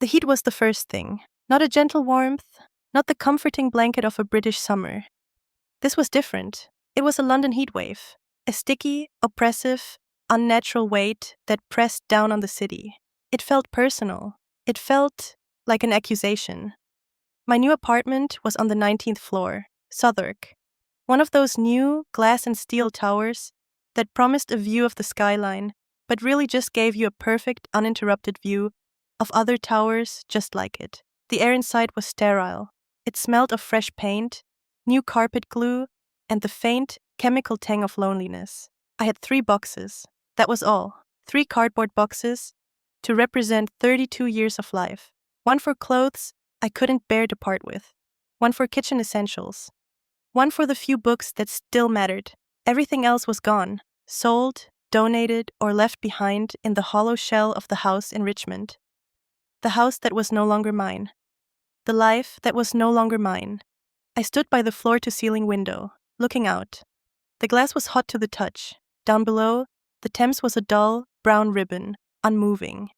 The heat was the first thing. Not a gentle warmth, not the comforting blanket of a British summer. This was different. It was a London heatwave, a sticky, oppressive, unnatural weight that pressed down on the city. It felt personal. It felt like an accusation. My new apartment was on the 19th floor, Southwark. One of those new glass and steel towers that promised a view of the skyline, but really just gave you a perfect, uninterrupted view of other towers just like it. The air inside was sterile. It smelled of fresh paint, new carpet glue, and the faint, chemical tang of loneliness. I had 3 boxes. That was all. 3 cardboard boxes to represent 32 years of life. One for clothes I couldn't bear to part with. One for kitchen essentials. One for the few books that still mattered. Everything else was gone, sold, donated, or left behind in the hollow shell of the house in Richmond. The house that was no longer mine. The life that was no longer mine. I stood by the floor-to-ceiling window, looking out. The glass was hot to the touch. Down below, the Thames was a dull, brown ribbon, unmoving.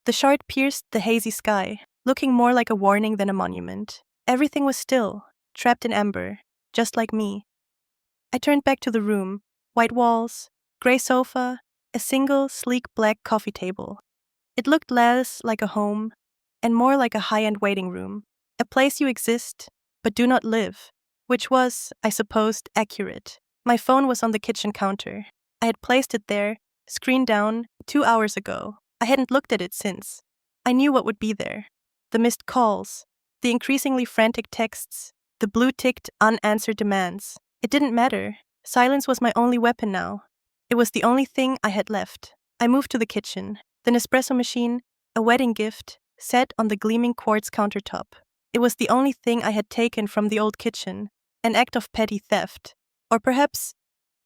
The shard pierced the hazy sky, looking more like a warning than a monument. Everything was still, trapped in amber, just like me. I turned back to the room. White walls, gray sofa, a single, sleek black coffee table. It looked less like a home and more like a high-end waiting room, a place you exist but do not live, which was, I supposed, accurate. My phone was on the kitchen counter. I had placed it there, screen down, 2 hours ago. I hadn't looked at it since. I knew what would be there. The missed calls, the increasingly frantic texts, the blue-ticked, unanswered demands. It didn't matter. Silence was my only weapon now. It was the only thing I had left. I moved to the kitchen. The Nespresso machine, a wedding gift, sat on the gleaming quartz countertop. It was the only thing I had taken from the old kitchen, an act of petty theft, or perhaps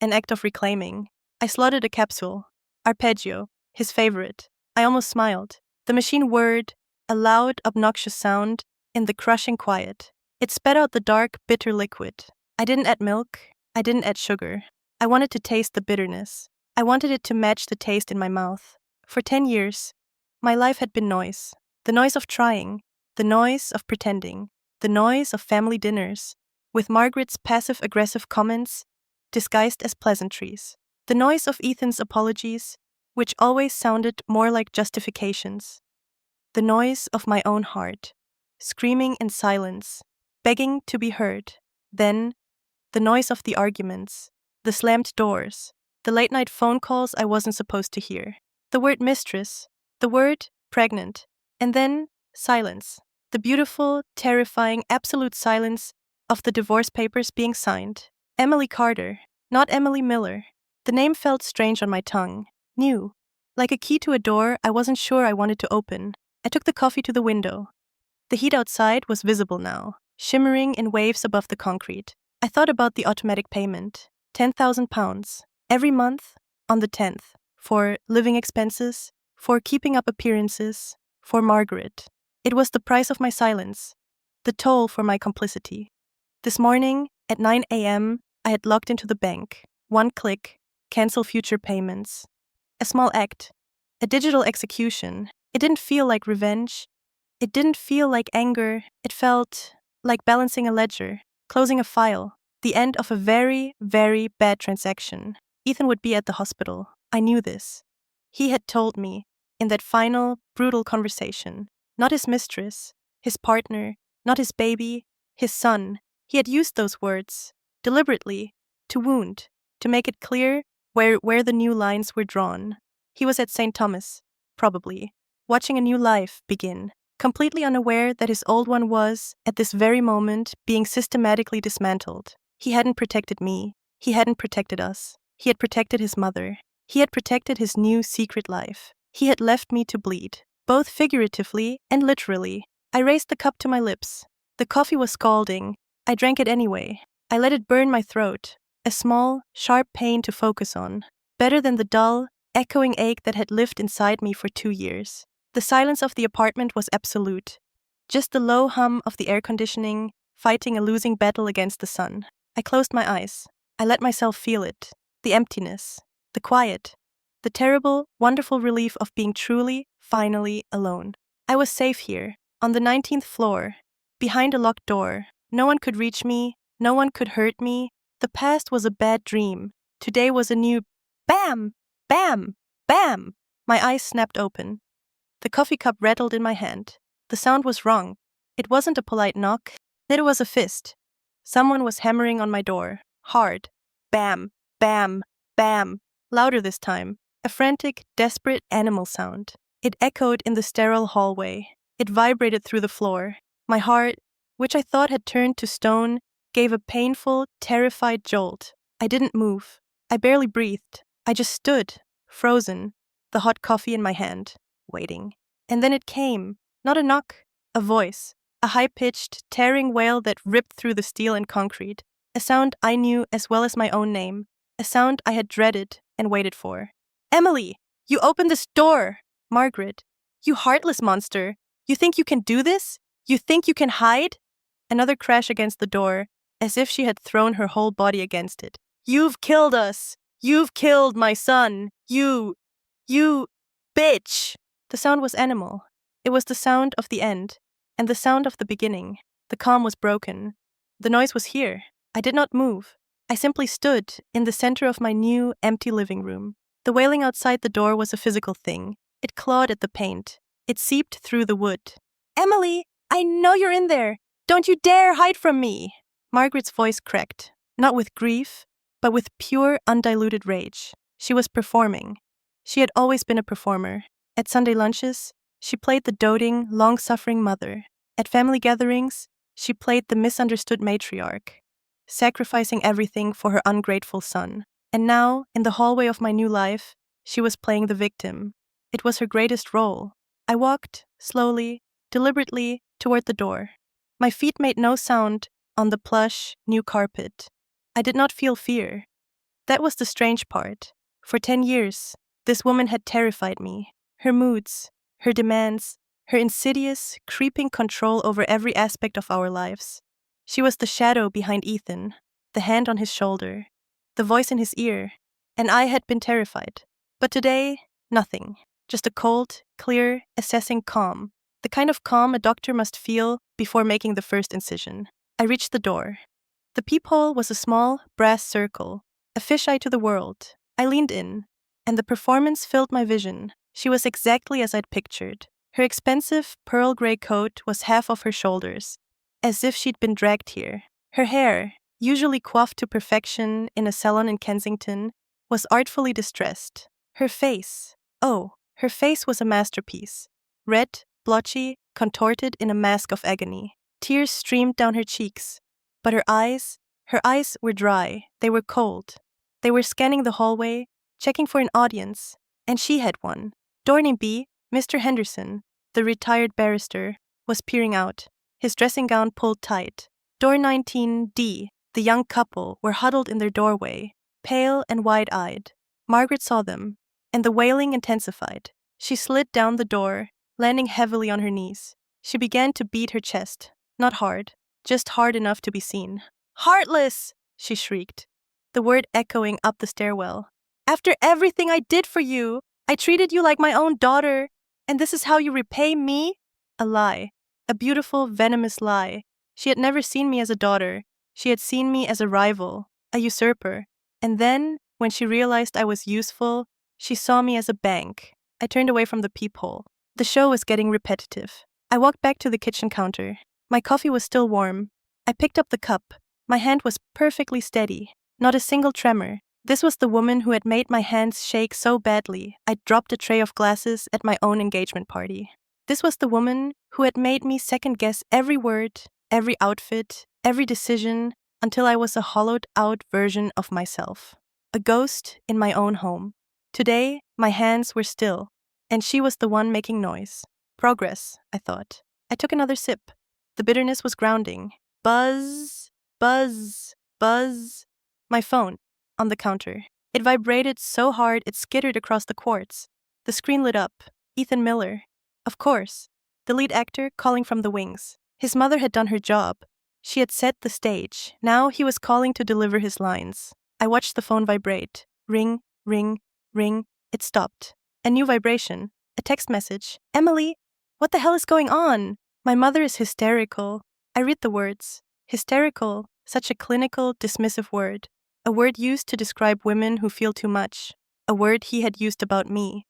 an act of reclaiming. I slotted a capsule, arpeggio, his favorite. I almost smiled. The machine whirred, a loud, obnoxious sound, in the crushing quiet. It spat out the dark, bitter liquid. I didn't add milk. I didn't add sugar. I wanted to taste the bitterness. I wanted it to match the taste in my mouth. For 10 years, my life had been noise. The noise of trying, the noise of pretending, the noise of family dinners, with Margaret's passive-aggressive comments disguised as pleasantries. The noise of Ethan's apologies, which always sounded more like justifications. The noise of my own heart, screaming in silence, begging to be heard. Then, the noise of the arguments, the slammed doors, the late-night phone calls I wasn't supposed to hear. The word mistress, the word pregnant, and then silence. The beautiful, terrifying, absolute silence of the divorce papers being signed. Emily Carter, not Emily Miller. The name felt strange on my tongue, new, like a key to a door I wasn't sure I wanted to open. I took the coffee to the window. The heat outside was visible now, shimmering in waves above the concrete. I thought about the automatic payment, £10,000, every month, on the 10th, for living expenses, for keeping up appearances, for Margaret. It was the price of my silence, the toll for my complicity. This morning, at 9 a.m., I had logged into the bank. 1 click, cancel future payments. A small act, a digital execution. It didn't feel like revenge. It didn't feel like anger. It felt like balancing a ledger, closing a file, the end of a very, very bad transaction. Ethan would be at the hospital. I knew this. He had told me, in that final, brutal conversation, not his mistress, his partner, not his baby, his son. He had used those words, deliberately, to wound, to make it clear where the new lines were drawn. He was at St. Thomas, probably, watching a new life begin, completely unaware that his old one was, at this very moment, being systematically dismantled. He hadn't protected me. He hadn't protected us. He had protected his mother. He had protected his new secret life. He had left me to bleed, both figuratively and literally. I raised the cup to my lips. The coffee was scalding. I drank it anyway. I let it burn my throat, a small, sharp pain to focus on, better than the dull, echoing ache that had lived inside me for 2 years. The silence of the apartment was absolute, just the low hum of the air conditioning, fighting a losing battle against the sun. I closed my eyes. I let myself feel it, the emptiness, the quiet, the terrible, wonderful relief of being truly, finally alone. I was safe here, on the 19th floor, behind a locked door. No one could reach me, no one could hurt me. The past was a bad dream. Today was a new bam, bam, bam. My eyes snapped open. The coffee cup rattled in my hand. The sound was wrong. It wasn't a polite knock, it was a fist. Someone was hammering on my door, hard. Bam, bam, bam. Louder this time. A frantic, desperate animal sound. It echoed in the sterile hallway. It vibrated through the floor. My heart, which I thought had turned to stone, gave a painful, terrified jolt. I didn't move. I barely breathed. I just stood, frozen, the hot coffee in my hand, waiting. And then it came. Not a knock, a voice. A high-pitched, tearing wail that ripped through the steel and concrete. A sound I knew as well as my own name. A sound I had dreaded and waited for. Emily! You opened this door! Margaret! You heartless monster! You think you can do this? You think you can hide? Another crash against the door, as if she had thrown her whole body against it. You've killed us! You've killed my son! You bitch! The sound was animal. It was the sound of the end, and the sound of the beginning. The calm was broken. The noise was here. I did not move. I simply stood in the center of my new, empty living room. The wailing outside the door was a physical thing. It clawed at the paint. It seeped through the wood. Emily, I know you're in there. Don't you dare hide from me. Margaret's voice cracked, not with grief, but with pure, undiluted rage. She was performing. She had always been a performer. At Sunday lunches, she played the doting, long-suffering mother. At family gatherings, she played the misunderstood matriarch, sacrificing everything for her ungrateful son. And now, in the hallway of my new life, she was playing the victim. It was her greatest role. I walked, slowly, deliberately, toward the door. My feet made no sound on the plush, new carpet. I did not feel fear. That was the strange part. For 10 years, this woman had terrified me. Her moods, her demands, her insidious, creeping control over every aspect of our lives. She was the shadow behind Ethan, the hand on his shoulder, the voice in his ear, and I had been terrified. But today, nothing. Just a cold, clear, assessing calm. The kind of calm a doctor must feel before making the first incision. I reached the door. The peephole was a small, brass circle, a fisheye to the world. I leaned in, and the performance filled my vision. She was exactly as I'd pictured. Her expensive, pearl gray coat was half of her shoulders, as if she'd been dragged here. Her hair, usually coiffed to perfection in a salon in Kensington, was artfully distressed. Her face, her face was a masterpiece. Red, blotchy, contorted in a mask of agony. Tears streamed down her cheeks, but her eyes were dry, they were cold. They were scanning the hallway, checking for an audience, and she had one. Dorney, Mr. Henderson, the retired barrister, was peering out, his dressing gown pulled tight. Door 19D, the young couple, were huddled in their doorway, pale and wide-eyed. Margaret saw them, and the wailing intensified. She slid down the door, landing heavily on her knees. She began to beat her chest, not hard, just hard enough to be seen. "Heartless!" she shrieked, the word echoing up the stairwell. "After everything I did for you, I treated you like my own daughter, and this is how you repay me?" A lie, a beautiful, venomous lie. She had never seen me as a daughter. She had seen me as a rival, a usurper. And then, when she realized I was useful, she saw me as a bank. I turned away from the peephole. The show was getting repetitive. I walked back to the kitchen counter. My coffee was still warm. I picked up the cup. My hand was perfectly steady, not a single tremor. This was the woman who had made my hands shake so badly I dropped a tray of glasses at my own engagement party. This was the woman who had made me second-guess every word, every outfit, every decision, until I was a hollowed-out version of myself. A ghost in my own home. Today, my hands were still, and she was the one making noise. Progress, I thought. I took another sip. The bitterness was grounding. Buzz, buzz, buzz. My phone, on the counter. It vibrated so hard it skittered across the quartz. The screen lit up. Ethan Miller. Of course. The lead actor calling from the wings. His mother had done her job. She had set the stage. Now he was calling to deliver his lines. I watched the phone vibrate. Ring, ring, ring. It stopped. A new vibration. A text message. "Emily, What the hell is going on? My mother is hysterical. I read the words. Hysterical, such a clinical, dismissive word. A word used to describe women who feel too much. A word he had used about me.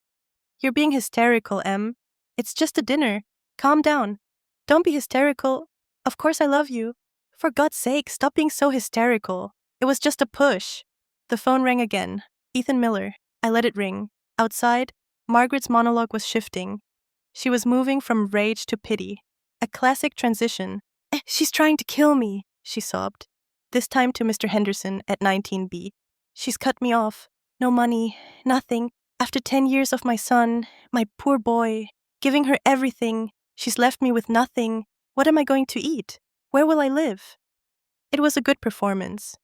You're being hysterical, Em. It's just a dinner. Calm down. Don't be hysterical. Of course I love you. For God's sake, stop being so hysterical. It was just a push. The phone rang again. Ethan Miller. I let it ring. Outside, Margaret's monologue was shifting. She was moving from rage to pity. A classic transition. She's trying to kill me, she sobbed. This time to Mr. Henderson at 19B. She's cut me off. No money, nothing. After 10 years of my son, my poor boy, giving her everything, she's left me with nothing. What am I going to eat? Where will I live? It was a good performance.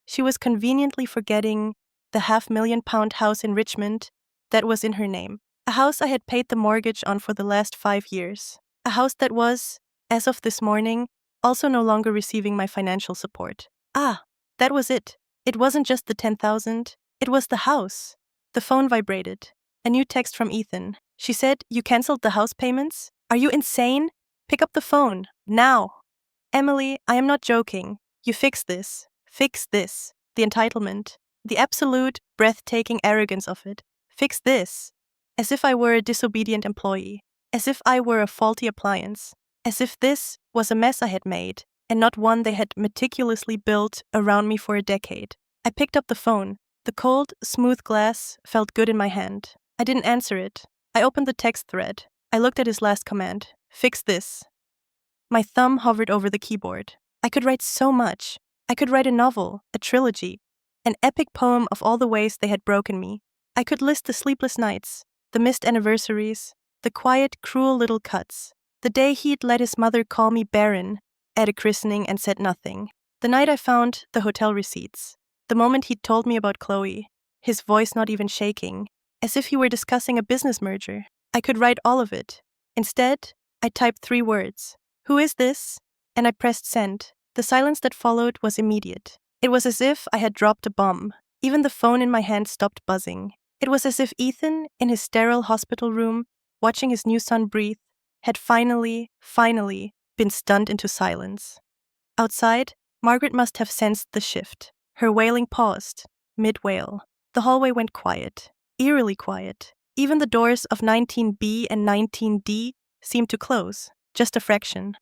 She was conveniently forgetting the £500,000 house in Richmond that was in her name. A house I had paid the mortgage on for the last 5 years. A house that was, as of this morning, also no longer receiving my financial support. Ah, that was it. It wasn't just the 10,000, it was the house. The phone vibrated. A new text from Ethan. She said, "You cancelled the house payments? Are you insane? Pick up the phone, now." Emily, I am not joking. You fix this. Fix this. The entitlement. The absolute, breathtaking arrogance of it. Fix this. As if I were a disobedient employee. As if I were a faulty appliance. As if this was a mess I had made, and not one they had meticulously built around me for a decade. I picked up the phone. The cold, smooth glass felt good in my hand. I didn't answer it. I opened the text thread. I looked at his last command. Fix this. My thumb hovered over the keyboard. I could write so much. I could write a novel, a trilogy, an epic poem of all the ways they had broken me. I could list the sleepless nights, the missed anniversaries, the quiet, cruel little cuts, the day he'd let his mother call me Baron at a christening and said nothing, the night I found the hotel receipts, the moment he'd told me about Chloe, his voice not even shaking, as if he were discussing a business merger. I could write all of it. Instead, I typed 3 words. Who is this? And I pressed send. The silence that followed was immediate. It was as if I had dropped a bomb. Even the phone in my hand stopped buzzing. It was as if Ethan, in his sterile hospital room, watching his new son breathe, had finally been stunned into silence. Outside, Margaret must have sensed the shift. Her wailing paused, mid-wail. The hallway went quiet, eerily quiet. Even the doors of 19B and 19D seemed to close, just a fraction.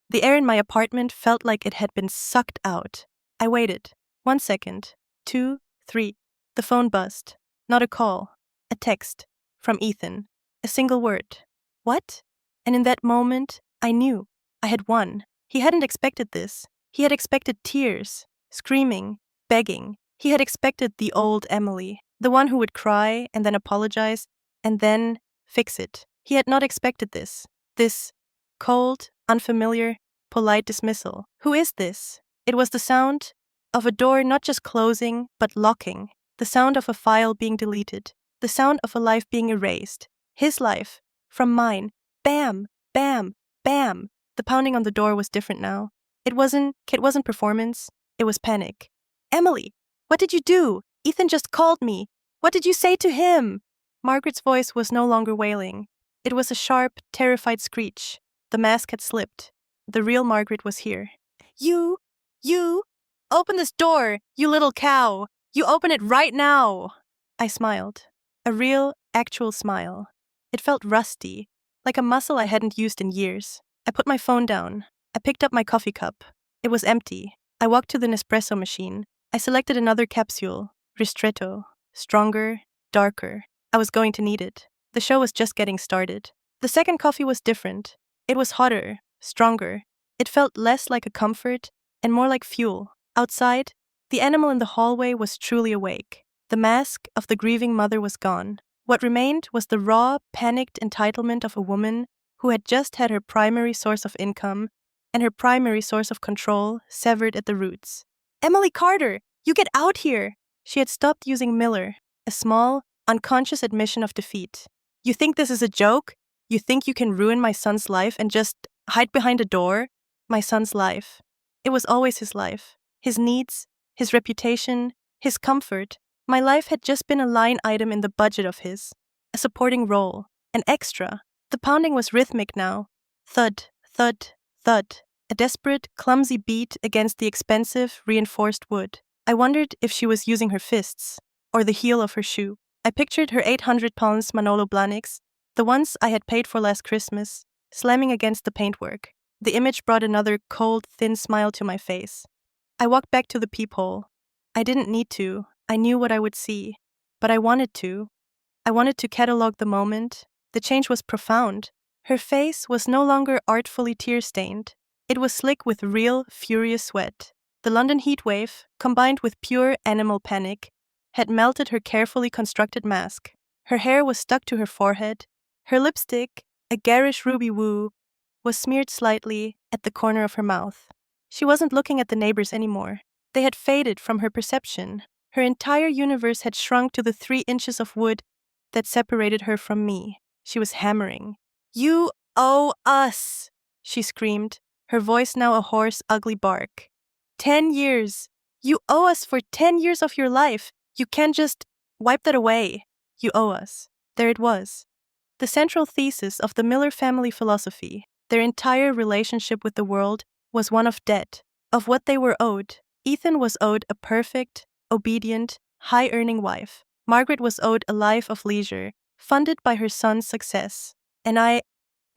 The air in my apartment felt like it had been sucked out. I waited. 1 second, 2, 3. The phone buzzed. Not a call. A text. From Ethan. A single word. What? And in that moment, I knew. I had won. He hadn't expected this. He had expected tears, screaming, begging. He had expected the old Emily, the one who would cry and then apologize and then fix it. He had not expected this. This cold, unfamiliar, polite dismissal. Who is this? It was the sound of a door not just closing, but locking. The sound of a file being deleted. The sound of a life being erased. His life. From mine. Bam! Bam! Bam! The pounding on the door was different now. It wasn't performance. It was panic. Emily! What did you do? Ethan just called me. What did you say to him? Margaret's voice was no longer wailing. It was a sharp, terrified screech. The mask had slipped. The real Margaret was here. You! Open this door, you little cow! You open it right now! I smiled. A real, actual smile. It felt rusty, like a muscle I hadn't used in years. I put my phone down. I picked up my coffee cup. It was empty. I walked to the Nespresso machine. I selected another capsule, ristretto, stronger, darker. I was going to need it. The show was just getting started. The second coffee was different. It was hotter, stronger. It felt less like a comfort and more like fuel. Outside, the animal in the hallway was truly awake. The mask of the grieving mother was gone. What remained was the raw, panicked entitlement of a woman who had just had her primary source of income and her primary source of control severed at the roots. Emily Carter, you get out here! She had stopped using Miller, a small, unconscious admission of defeat. You think this is a joke? You think you can ruin my son's life and just hide behind a door? My son's life. It was always his life. His needs, his reputation, his comfort. My life had just been a line item in the budget of his. A supporting role. An extra. The pounding was rhythmic now. Thud, thud, thud. A desperate, clumsy beat against the expensive, reinforced wood. I wondered if she was using her fists, or the heel of her shoe. I pictured her 800-pound Manolo Blahniks, the ones I had paid for last Christmas, slamming against the paintwork. The image brought another cold, thin smile to my face. I walked back to the peephole. I didn't need to. I knew what I would see. But I wanted to. I wanted to catalog the moment. The change was profound. Her face was no longer artfully tear-stained. It was slick with real, furious sweat. The London heatwave, combined with pure animal panic, had melted her carefully constructed mask. Her hair was stuck to her forehead. Her lipstick, a garish ruby woo, was smeared slightly at the corner of her mouth. She wasn't looking at the neighbors anymore. They had faded from her perception. Her entire universe had shrunk to the 3 inches of wood that separated her from me. She was hammering. "You owe us!" she screamed, her voice now a hoarse, ugly bark. 10 years! You owe us for 10 years of your life! You can't just wipe that away. You owe us. There it was. The central thesis of the Miller family philosophy, their entire relationship with the world, was one of debt, of what they were owed. Ethan was owed a perfect, obedient, high-earning wife. Margaret was owed a life of leisure, funded by her son's success. And I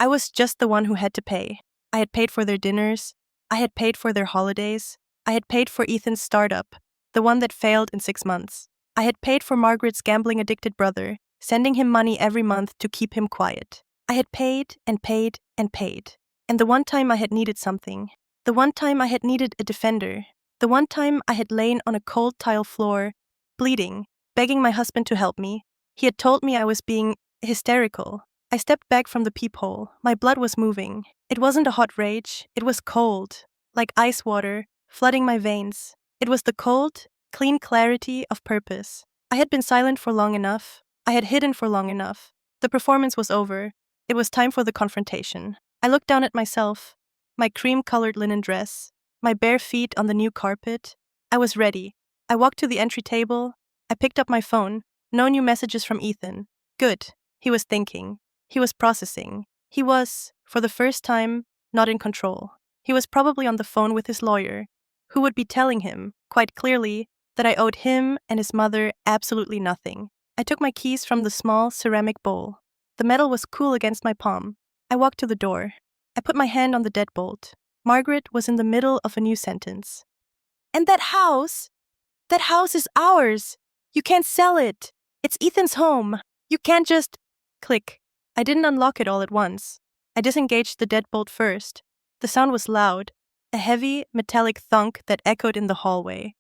was just the one who had to pay. I had paid for their dinners. I had paid for their holidays. I had paid for Ethan's startup, the one that failed in 6 months. I had paid for Margaret's gambling-addicted brother, sending him money every month to keep him quiet. I had paid and paid and paid. And the one time I had needed something, the one time I had needed a defender, the one time I had lain on a cold tile floor, bleeding, begging my husband to help me, he had told me I was being hysterical. I stepped back from the peephole. My blood was moving. It wasn't a hot rage. It was cold, like ice water, flooding my veins. It was the cold, clean clarity of purpose. I had been silent for long enough. I had hidden for long enough. The performance was over. It was time for the confrontation. I looked down at myself, my cream-colored linen dress, my bare feet on the new carpet. I was ready. I walked to the entry table. I picked up my phone. No new messages from Ethan. Good. He was thinking. He was processing. He was, for the first time, not in control. He was probably on the phone with his lawyer, who would be telling him, quite clearly, that I owed him and his mother absolutely nothing. I took my keys from the small ceramic bowl. The metal was cool against my palm. I walked to the door. I put my hand on the deadbolt. Margaret was in the middle of a new sentence. "And that house is ours! You can't sell it! It's Ethan's home! You can't just—" Click. I didn't unlock it all at once. I disengaged the deadbolt first. The sound was loud, a heavy, metallic thunk that echoed in the hallway.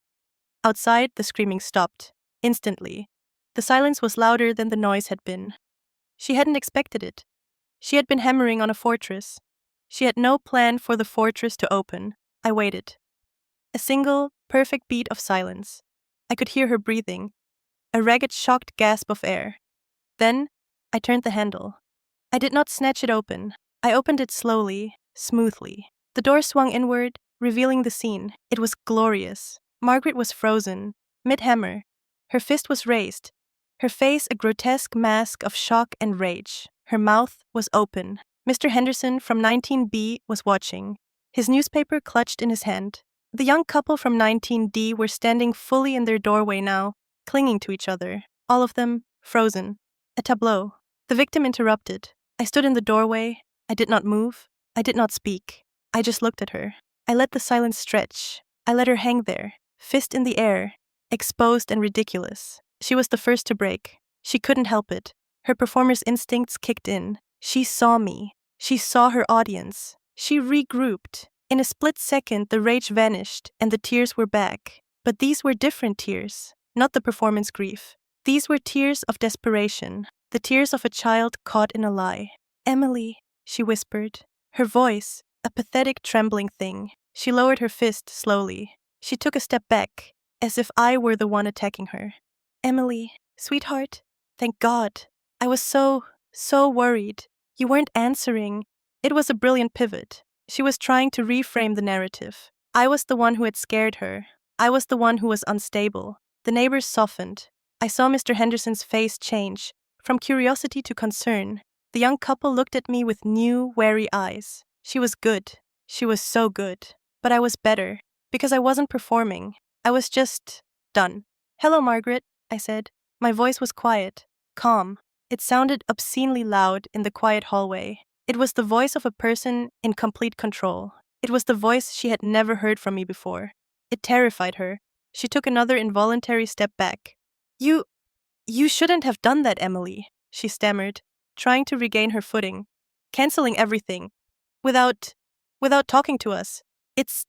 Outside, the screaming stopped. Instantly. The silence was louder than the noise had been. She hadn't expected it. She had been hammering on a fortress. She had no plan for the fortress to open. I waited. A single, perfect beat of silence. I could hear her breathing. A ragged, shocked gasp of air. Then, I turned the handle. I did not snatch it open. I opened it slowly, smoothly. The door swung inward, revealing the scene. It was glorious. Margaret was frozen, mid-hammer. Her fist was raised. Her face a grotesque mask of shock and rage. Her mouth was open. Mr. Henderson from 19B was watching, his newspaper clutched in his hand. The young couple from 19D were standing fully in their doorway now, clinging to each other, all of them frozen. A tableau. The victim interrupted. I stood in the doorway. I did not move. I did not speak. I just looked at her. I let the silence stretch. I let her hang there, fist in the air, exposed and ridiculous. She was the first to break. She couldn't help it. Her performer's instincts kicked in. She saw me. She saw her audience. She regrouped. In a split second, the rage vanished and the tears were back. But these were different tears, not the performance grief. These were tears of desperation, the tears of a child caught in a lie. "Emily," she whispered. Her voice, a pathetic trembling thing. She lowered her fist slowly. She took a step back, as if I were the one attacking her. "Emily, sweetheart, thank God. I was so worried. You weren't answering." It was a brilliant pivot. She was trying to reframe the narrative. I was the one who had scared her. I was the one who was unstable. The neighbors softened. I saw Mr. Henderson's face change, from curiosity to concern. The young couple looked at me with new, wary eyes. She was good. She was so good. But I was better. Because I wasn't performing. I was just done. "Hello, Margaret," I said. My voice was quiet, calm. It sounded obscenely loud in the quiet hallway. It was the voice of a person in complete control. It was the voice she had never heard from me before. It terrified her. She took another involuntary step back. You shouldn't have done that, Emily," she stammered, trying to regain her footing. "Canceling everything. Without talking to us. It's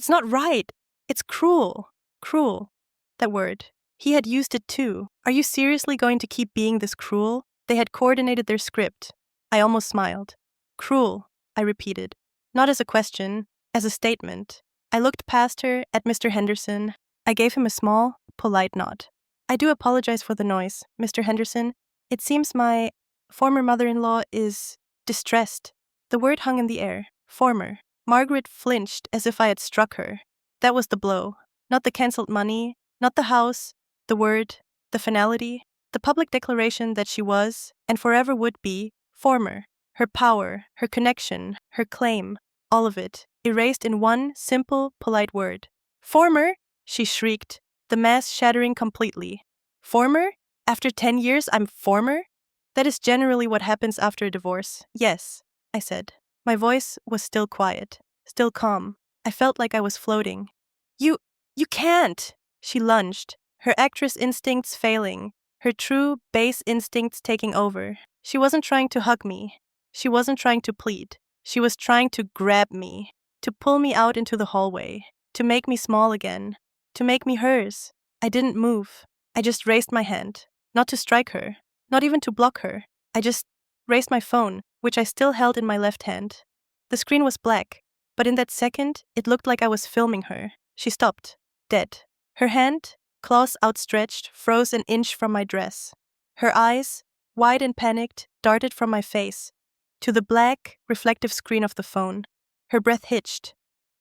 not right. It's cruel. Cruel. That word. He had used it too. Are you seriously going to keep being this cruel? They had coordinated their script. I almost smiled. Cruel, I repeated. Not as a question, as a statement. I looked past her at Mr. Henderson. I gave him a small, polite nod. "I do apologize for the noise, Mr. Henderson. It seems my former mother-in-law is distressed." The word hung in the air. Former. Margaret flinched as if I had struck her. That was the blow. Not the cancelled money, not the house, the word, the finality, the public declaration that she was, and forever would be, former. Her power, her connection, her claim, all of it, erased in one simple, polite word. "Former!" she shrieked, the mass shattering completely. "Former? After 10 years, I'm former? That is generally what happens after a divorce. Yes," I said. My voice was still quiet, still calm. I felt like I was floating. You can't!" She lunged, her actress instincts failing, her true, base instincts taking over. She wasn't trying to hug me. She wasn't trying to plead. She was trying to grab me, to pull me out into the hallway, to make me small again, to make me hers. I didn't move. I just raised my hand, not to strike her, not even to block her. I just raised my phone, which I still held in my left hand. The screen was black, but in that second, it looked like I was filming her. She stopped, dead. Her hand, claws outstretched, froze an inch from my dress. Her eyes, wide and panicked, darted from my face to the black, reflective screen of the phone. Her breath hitched.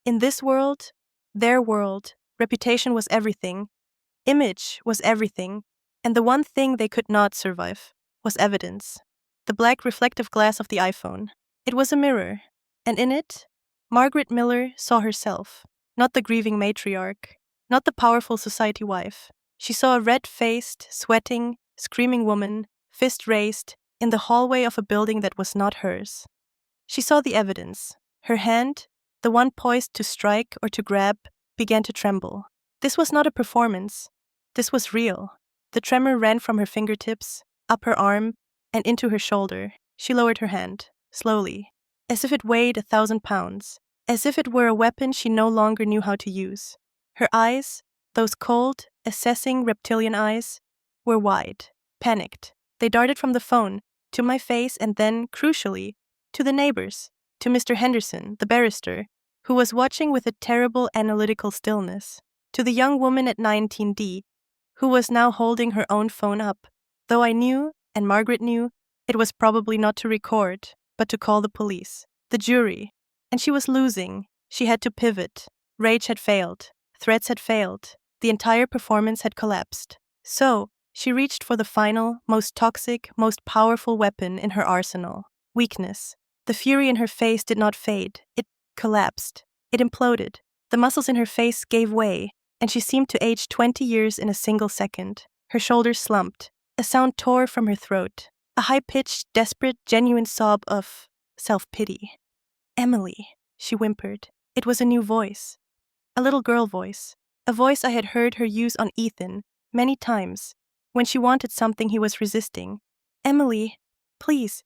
In this world, their world, reputation was everything. Image was everything. And the one thing they could not survive was evidence. The black reflective glass of the iPhone. It was a mirror. And in it, Margaret Miller saw herself. Not the grieving matriarch. Not the powerful society wife. She saw a red-faced, sweating, screaming woman, fist raised, in the hallway of a building that was not hers. She saw the evidence. Her hand, the one poised to strike or to grab, began to tremble. This was not a performance. This was real. The tremor ran from her fingertips, up her arm, and into her shoulder. She lowered her hand, slowly, as if it weighed 1,000 pounds, as if it were a weapon she no longer knew how to use. Her eyes, those cold, assessing reptilian eyes, were wide, panicked. They darted from the phone, to my face and then, crucially, to the neighbors, to Mr. Henderson, the barrister, who was watching with a terrible analytical stillness, to the young woman at 19D, who was now holding her own phone up, though I knew, and Margaret knew, it was probably not to record, but to call the police, the jury. And she was losing. She had to pivot. Rage had failed. Threats had failed. The entire performance had collapsed. So, she reached for the final, most toxic, most powerful weapon in her arsenal. Weakness. The fury in her face did not fade. It collapsed. It imploded. The muscles in her face gave way, and she seemed to age 20 years in a single second. Her shoulders slumped. A sound tore from her throat. A high-pitched, desperate, genuine sob of self-pity. "Emily," she whimpered. It was a new voice. A little girl voice. A voice I had heard her use on Ethan many times, when she wanted something he was resisting. "Emily, please.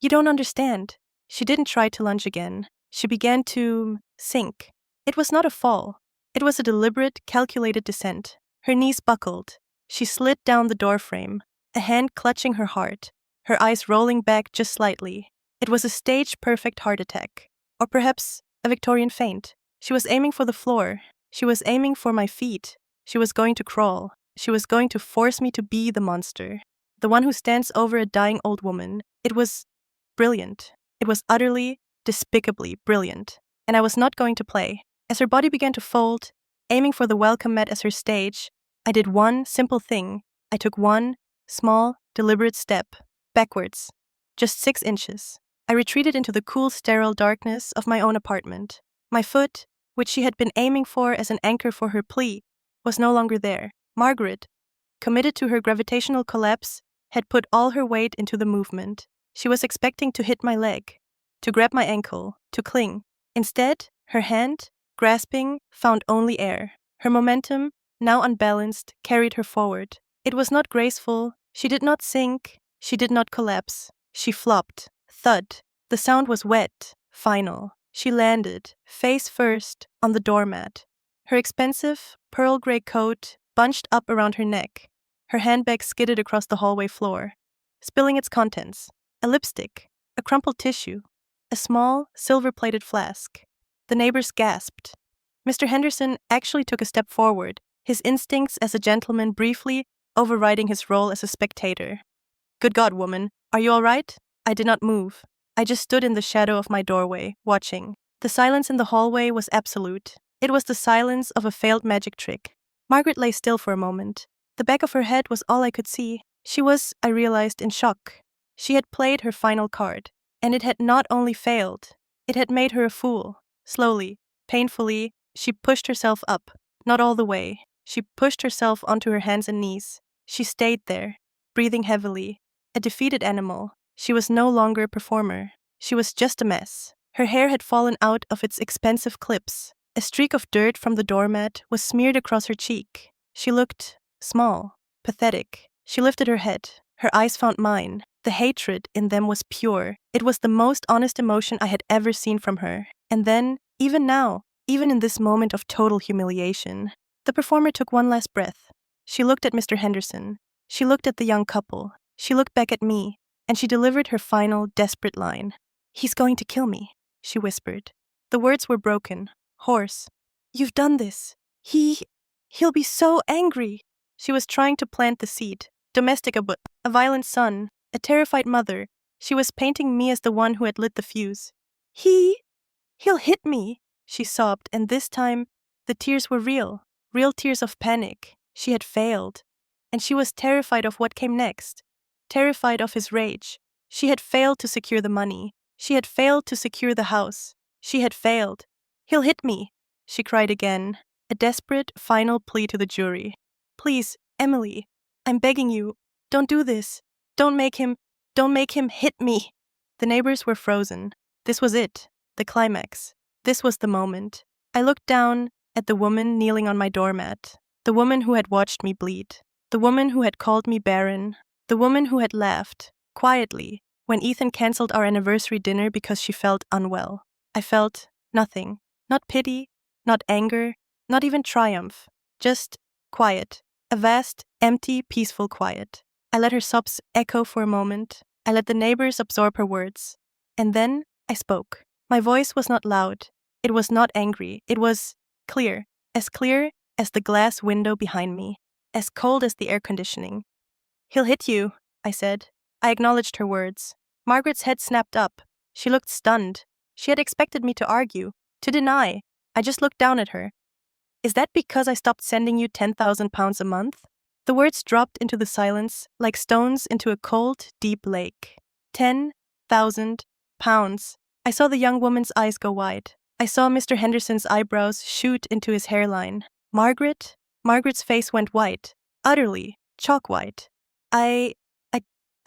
You don't understand." She didn't try to lunge again. She began to sink. It was not a fall. It was a deliberate, calculated descent. Her knees buckled. She slid down the doorframe, a hand clutching her heart, her eyes rolling back just slightly. It was a stage-perfect heart attack. Or perhaps a Victorian faint. She was aiming for the floor. She was aiming for my feet. She was going to crawl. She was going to force me to be the monster. The one who stands over a dying old woman. It was brilliant. It was utterly, despicably brilliant. And I was not going to play. As her body began to fold, aiming for the welcome mat as her stage, I did one simple thing. I took one, small, deliberate step. Backwards. just 6 inches. I retreated into the cool, sterile darkness of my own apartment. My foot, which she had been aiming for as an anchor for her plea, was no longer there. Margaret, committed to her gravitational collapse, had put all her weight into the movement. She was expecting to hit my leg, to grab my ankle, to cling. Instead, her hand, grasping, found only air. Her momentum, now unbalanced, carried her forward. It was not graceful. She did not sink. She did not collapse. She flopped. Thud. The sound was wet, final. She landed, face first, on the doormat. Her expensive, pearl gray coat bunched up around her neck. Her handbag skidded across the hallway floor, spilling its contents: a lipstick, a crumpled tissue, a small, silver-plated flask. The neighbors gasped. Mr. Henderson actually took a step forward, his instincts as a gentleman briefly overriding his role as a spectator. "Good God, woman, are you all right?" I did not move. I just stood in the shadow of my doorway, watching. The silence in the hallway was absolute. It was the silence of a failed magic trick. Margaret lay still for a moment. The back of her head was all I could see. She was, I realized, in shock. She had played her final card, and it had not only failed, it had made her a fool. Slowly, painfully, she pushed herself up. Not all the way. She pushed herself onto her hands and knees. She stayed there, breathing heavily. A defeated animal. She was no longer a performer. She was just a mess. Her hair had fallen out of its expensive clips. A streak of dirt from the doormat was smeared across her cheek. She looked small, pathetic. She lifted her head. Her eyes found mine. The hatred in them was pure. It was the most honest emotion I had ever seen from her. And then, even now, even in this moment of total humiliation, the performer took one last breath. She looked at Mr. Henderson. She looked at the young couple. She looked back at me, and she delivered her final, desperate line. "He's going to kill me," she whispered. The words were broken, hoarse. "You've done this. He'll be so angry." She was trying to plant the seed. Domestic a violent son, a terrified mother. She was painting me as the one who had lit the fuse. He'll hit me," she sobbed, and this time, the tears were real tears of panic. She had failed, and she was terrified of what came next, terrified of his rage. She had failed to secure the money. She had failed to secure the house. She had failed. "He'll hit me," she cried again, a desperate, final plea to the jury. "Please, Emily, I'm begging you, don't do this. Don't make him hit me." The neighbors were frozen. This was it, the climax. This was the moment. I looked down at the woman kneeling on my doormat, the woman who had watched me bleed, the woman who had called me barren, the woman who had laughed, quietly, when Ethan canceled our anniversary dinner because she felt unwell. I felt nothing. Not pity, not anger, not even triumph. Just quiet. A vast, empty, peaceful quiet. I let her sobs echo for a moment. I let the neighbors absorb her words. And then I spoke. My voice was not loud. It was not angry. It was clear as the glass window behind me, as cold as the air conditioning. "He'll hit you," I said. I acknowledged her words. Margaret's head snapped up. She looked stunned. She had expected me to argue, to deny. I just looked down at her. "Is that because I stopped sending you £10,000 a month?" The words dropped into the silence like stones into a cold, deep lake. £10,000. I saw the young woman's eyes go wide. I saw Mr. Henderson's eyebrows shoot into his hairline. Margaret's face went white, utterly, chalk white.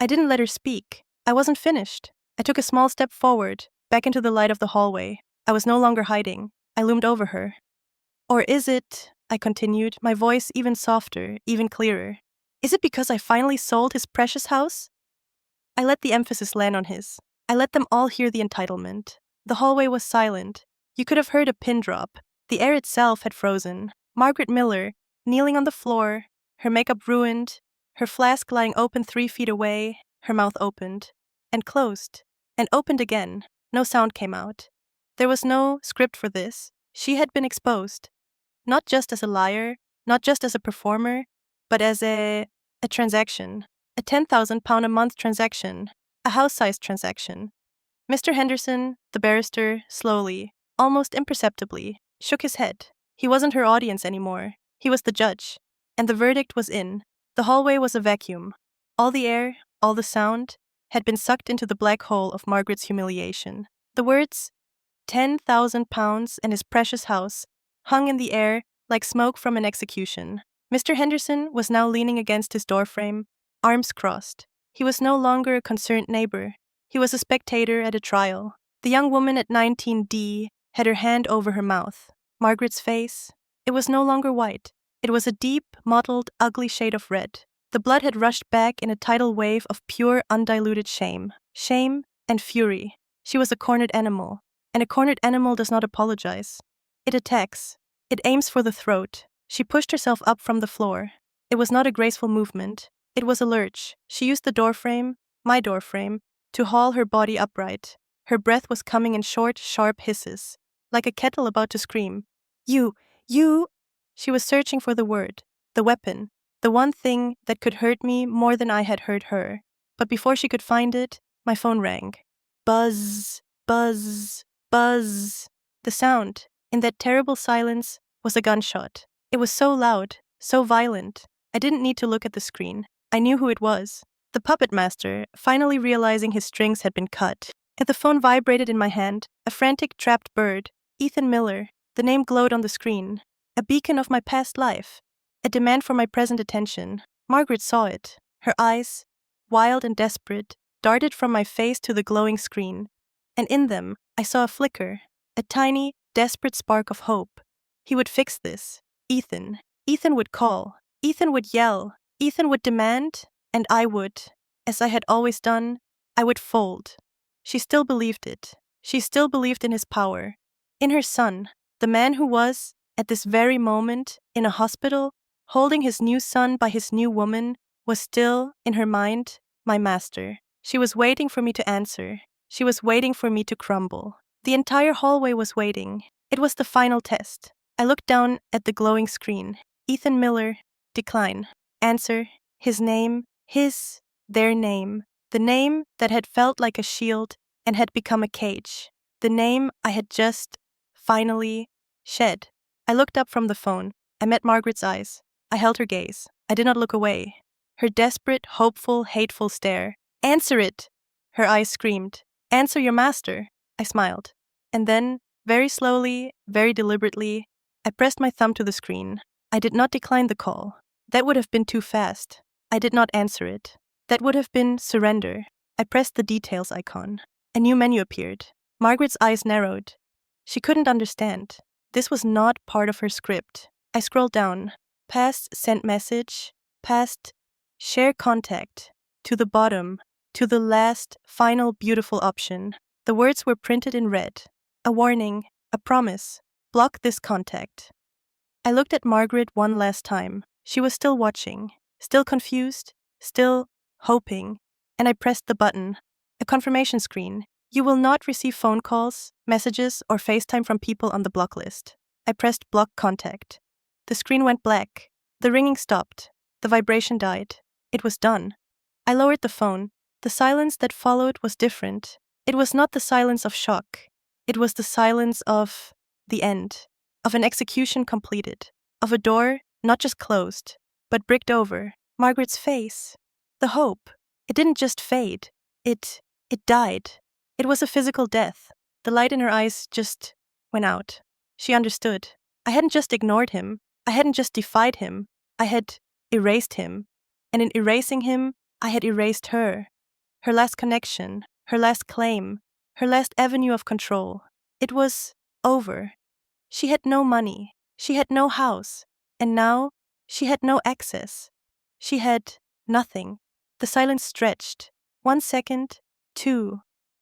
I didn't let her speak. I wasn't finished. I took a small step forward, back into the light of the hallway. I was no longer hiding. I loomed over her. "Or is it," I continued, my voice even softer, even clearer, "is it because I finally sold his precious house?" I let the emphasis land on his. I let them all hear the entitlement. The hallway was silent. You could have heard a pin drop. The air itself had frozen. Margaret Miller, kneeling on the floor, her makeup ruined, her flask lying open 3 feet away, her mouth opened, and closed, and opened again. No sound came out. There was no script for this. She had been exposed. Not just as a liar, not just as a performer, but as a transaction. A £10,000 a month transaction. A house-sized transaction. Mr. Henderson, the barrister, slowly, almost imperceptibly, shook his head. He wasn't her audience anymore. He was the judge. And the verdict was in. The hallway was a vacuum. All the air, all the sound, had been sucked into the black hole of Margaret's humiliation. The words, 10,000 pounds and his precious house, hung in the air like smoke from an execution. Mr. Henderson was now leaning against his doorframe, arms crossed. He was no longer a concerned neighbor. He was a spectator at a trial. The young woman at 19D had her hand over her mouth. Margaret's face, it was no longer white. It was a deep, mottled, ugly shade of red. The blood had rushed back in a tidal wave of pure, undiluted shame. Shame and fury. She was a cornered animal, and a cornered animal does not apologize. It attacks. It aims for the throat. She pushed herself up from the floor. It was not a graceful movement. It was a lurch. She used the doorframe, my doorframe, to haul her body upright. Her breath was coming in short, sharp hisses, like a kettle about to scream. You! She was searching for the word, the weapon, the one thing that could hurt me more than I had hurt her. But before she could find it, my phone rang. Buzz, buzz, buzz. The sound, in that terrible silence, was a gunshot. It was so loud, so violent. I didn't need to look at the screen. I knew who it was. The puppet master, finally realizing his strings had been cut. As the phone vibrated in my hand, a frantic trapped bird, Ethan Miller, the name glowed on the screen. A beacon of my past life. A demand for my present attention. Margaret saw it. Her eyes, wild and desperate, darted from my face to the glowing screen. And in them, I saw a flicker, a tiny, desperate spark of hope. He would fix this. Ethan. Ethan would call. Ethan would yell. Ethan would demand. And I would, as I had always done, I would fold. She still believed it. She still believed in his power. In her son, the man who was, at this very moment, in a hospital, holding his new son by his new woman, was still, in her mind, my master. She was waiting for me to answer. She was waiting for me to crumble. The entire hallway was waiting. It was the final test. I looked down at the glowing screen. Ethan Miller, decline. Answer, his name, their name. The name that had felt like a shield and had become a cage. The name I had just, finally, shed. I looked up from the phone. I met Margaret's eyes. I held her gaze. I did not look away. Her desperate, hopeful, hateful stare. Answer it! Her eyes screamed. Answer your master. I smiled. And then, very slowly, very deliberately, I pressed my thumb to the screen. I did not decline the call. That would have been too fast. I did not answer it. That would have been surrender. I pressed the details icon. A new menu appeared. Margaret's eyes narrowed. She couldn't understand. This was not part of her script. I scrolled down. Past sent message. Past share contact. To the bottom. To the last, final, beautiful option. The words were printed in red. A warning. A promise. Block this contact. I looked at Margaret one last time. She was still watching. Still confused. Still hoping. And I pressed the button. A confirmation screen. You will not receive phone calls, messages, or FaceTime from people on the block list. I pressed block contact. The screen went black. The ringing stopped. The vibration died. It was done. I lowered the phone. The silence that followed was different. It was not the silence of shock. It was the silence of the end. Of an execution completed. Of a door not just closed, but bricked over. Margaret's face. The hope. It didn't just fade. It died. It was a physical death. The light in her eyes just went out. She understood. I hadn't just ignored him. I hadn't just defied him. I had erased him. And in erasing him, I had erased her. Her last connection, her last claim, her last avenue of control. It was over. She had no money. She had no house. And now, she had no access. She had nothing. The silence stretched. 1 second, 2.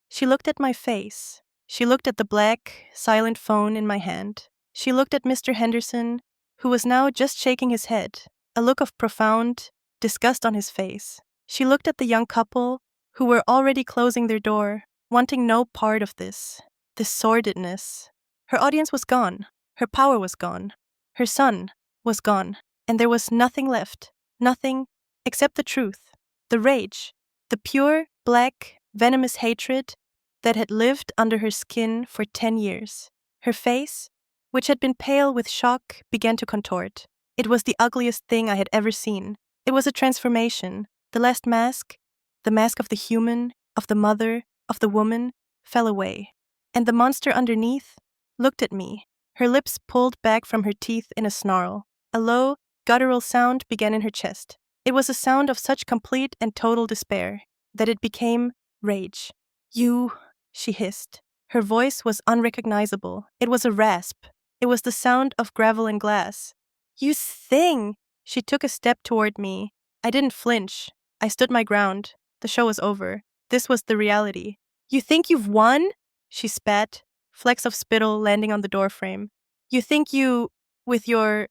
She looked at my face. She looked at the black, silent phone in my hand. She looked at Mr. Henderson, who was now just shaking his head, a look of profound disgust on his face. She looked at the young couple, who were already closing their door, wanting no part of this sordidness. Her audience was gone. Her power was gone. Her son was gone. And there was nothing left. Nothing except the truth, the rage, the pure, black, venomous hatred that had lived under her skin for 10 years. Her face, which had been pale with shock, began to contort. It was the ugliest thing I had ever seen. It was a transformation, the last mask, the mask of the human, of the mother, of the woman, fell away. And the monster underneath looked at me, her lips pulled back from her teeth in a snarl. A low, guttural sound began in her chest. It was a sound of such complete and total despair that it became rage. You, she hissed. Her voice was unrecognizable. It was a rasp. It was the sound of gravel and glass. You thing! She took a step toward me. I didn't flinch. I stood my ground. The show was over. This was the reality. You think you've won? She spat, flecks of spittle landing on the doorframe. You think you, with your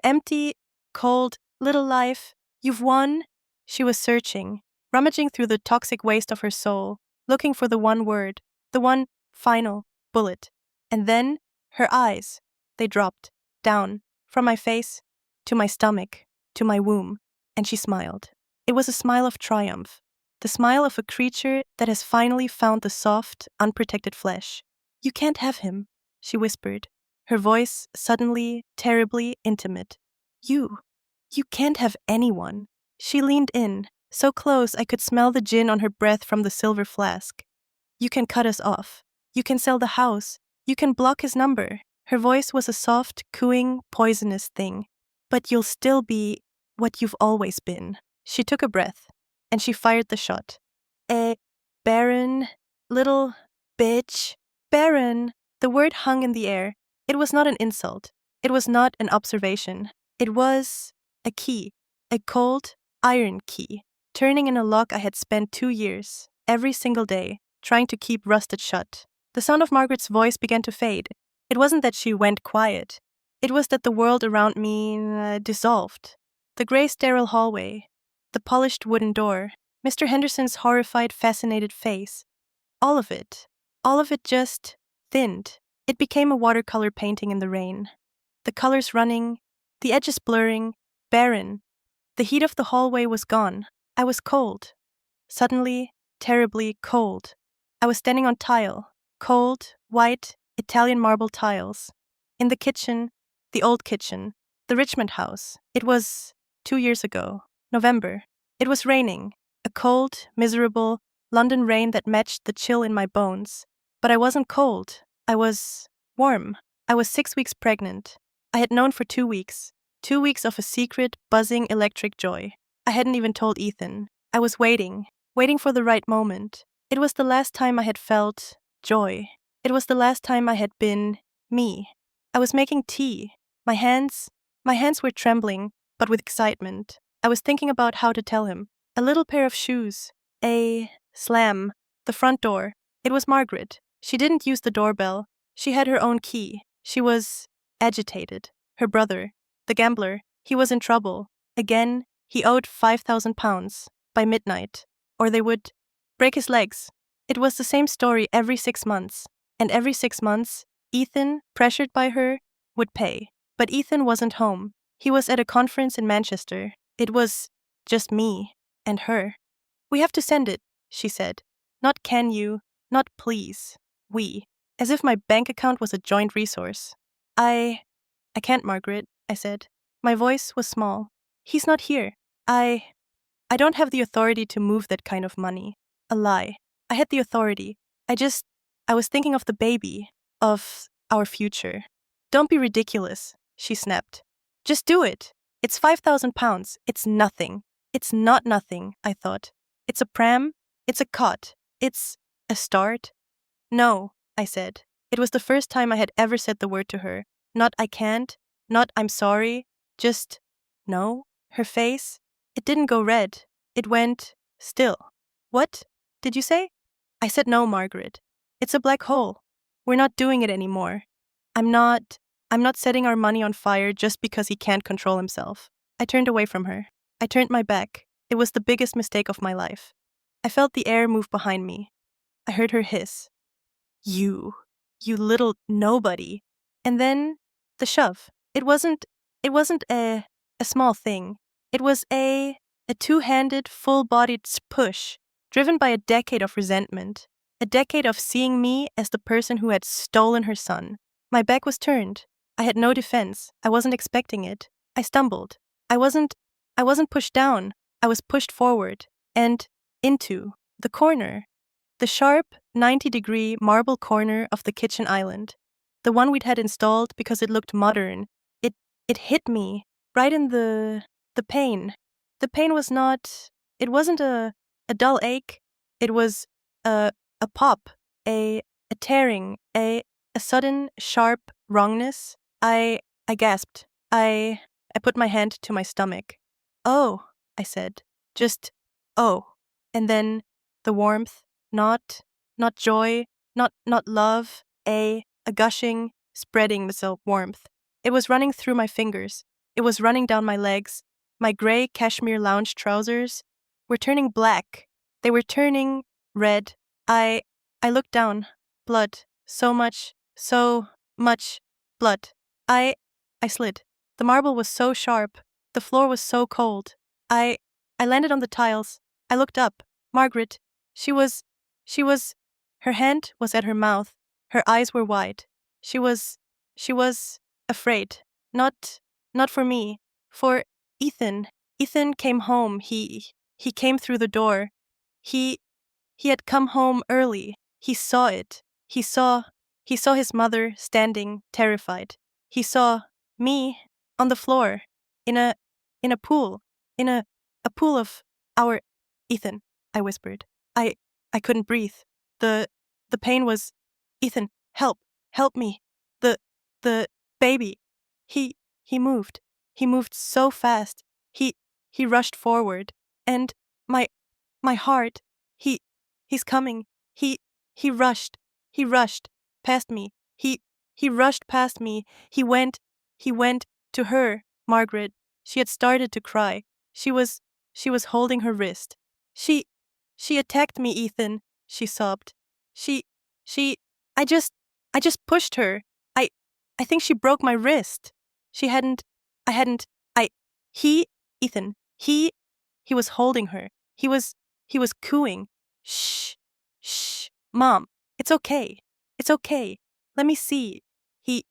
empty, cold, little life, you've won? She was searching, rummaging through the toxic waste of her soul, looking for the one word, the one final bullet. And then, her eyes, they dropped, down, from my face, to my stomach, to my womb, and she smiled. It was a smile of triumph, the smile of a creature that has finally found the soft, unprotected flesh. You can't have him, she whispered, her voice suddenly, terribly intimate. You can't have anyone. She leaned in, so close I could smell the gin on her breath from the silver flask. You can cut us off. You can sell the house. You can block his number. Her voice was a soft, cooing, poisonous thing. But you'll still be what you've always been. She took a breath, and she fired the shot. Baron, little bitch. Baron. The word hung in the air. It was not an insult. It was not an observation. It was a key, a cold, iron key, turning in a lock I had spent 2 years, every single day, trying to keep rusted shut. The sound of Margaret's voice began to fade. It wasn't that she went quiet. It was that the world around me dissolved. The gray sterile hallway, the polished wooden door, Mr. Henderson's horrified, fascinated face. All of it just thinned. It became a watercolor painting in the rain. The colors running, the edges blurring, barren. The heat of the hallway was gone. I was cold. Suddenly, terribly cold. I was standing on tile, cold, white, Italian marble tiles. In the kitchen, the old kitchen, the Richmond house. It was 2 years ago, November. It was raining, a cold, miserable London rain that matched the chill in my bones. But I wasn't cold. I was warm. I was 6 weeks pregnant. I had known for 2 weeks. 2 weeks of a secret, buzzing, electric joy. I hadn't even told Ethan. I was waiting for the right moment. It was the last time I had felt joy. It was the last time I had been me. I was making tea. My hands were trembling, but with excitement. I was thinking about how to tell him. A little pair of shoes. A slam. The front door. It was Margaret. She didn't use the doorbell. She had her own key. She was agitated. Her brother, the gambler, he was in trouble. Again, he owed £5,000 by midnight, or they would break his legs. It was the same story every 6 months, and every 6 months, Ethan, pressured by her, would pay. But Ethan wasn't home. He was at a conference in Manchester. It was just me and her. We have to send it, she said. Not can you, not please. We. As if my bank account was a joint resource. I can't, Margaret, I said. My voice was small. He's not here. I don't have the authority to move that kind of money. A lie. I had the authority. I was thinking of the baby, of our future. Don't be ridiculous, she snapped. Just do it. It's £5,000. It's nothing. It's not nothing, I thought. It's a pram. It's a cot. It's a start. No, I said. It was the first time I had ever said the word to her. Not I can't, not I'm sorry, just no. Her face, it didn't go red. It went still. What did you say? I said no, Margaret. It's a black hole. We're not doing it anymore. I'm not setting our money on fire just because he can't control himself. I turned away from her. I turned my back. It was the biggest mistake of my life. I felt the air move behind me. I heard her hiss. You little nobody. And then the shove. It wasn't a small thing. It was a two-handed, full-bodied push, driven by a decade of resentment, a decade of seeing me as the person who had stolen her son. My back was turned. I had no defense. I wasn't expecting it. I stumbled. I wasn't pushed down. I was pushed forward and into the corner. The sharp, 90-degree marble corner of the kitchen island. The one we'd had installed because it looked modern. It hit me right in the pain. The pain was not, it wasn't a dull ache. It was a pop, a tearing, a sudden sharp wrongness. I gasped. I put my hand to my stomach. "Oh," I said. Just, "Oh." And then the warmth, not joy, not love, a gushing, spreading missile warmth. It was running through my fingers. It was running down my legs. My gray cashmere lounge trousers were turning black. They were turning red. I looked down. Blood. So much blood. I slid. The marble was so sharp. The floor was so cold. I landed on the tiles. I looked up. Margaret. She was. Her hand was at her mouth. Her eyes were wide. She was afraid. Not for me. For Ethan. Ethan came home. He came through the door. He had come home early. He saw it. He saw his mother standing terrified. He saw me on the floor in a pool. In a pool of our Ethan, I whispered. I couldn't breathe. The pain was, "Ethan, help me. The baby." He moved. He moved so fast. He rushed forward, and my heart. He's coming. He rushed past me. He rushed past me. He went to her, Margaret. She had started to cry. She was holding her wrist. She attacked me, Ethan, she sobbed. I just pushed her. I think she broke my wrist. Ethan, he was holding her. He was cooing. Shh, Mom, it's okay. It's okay. Let me see. He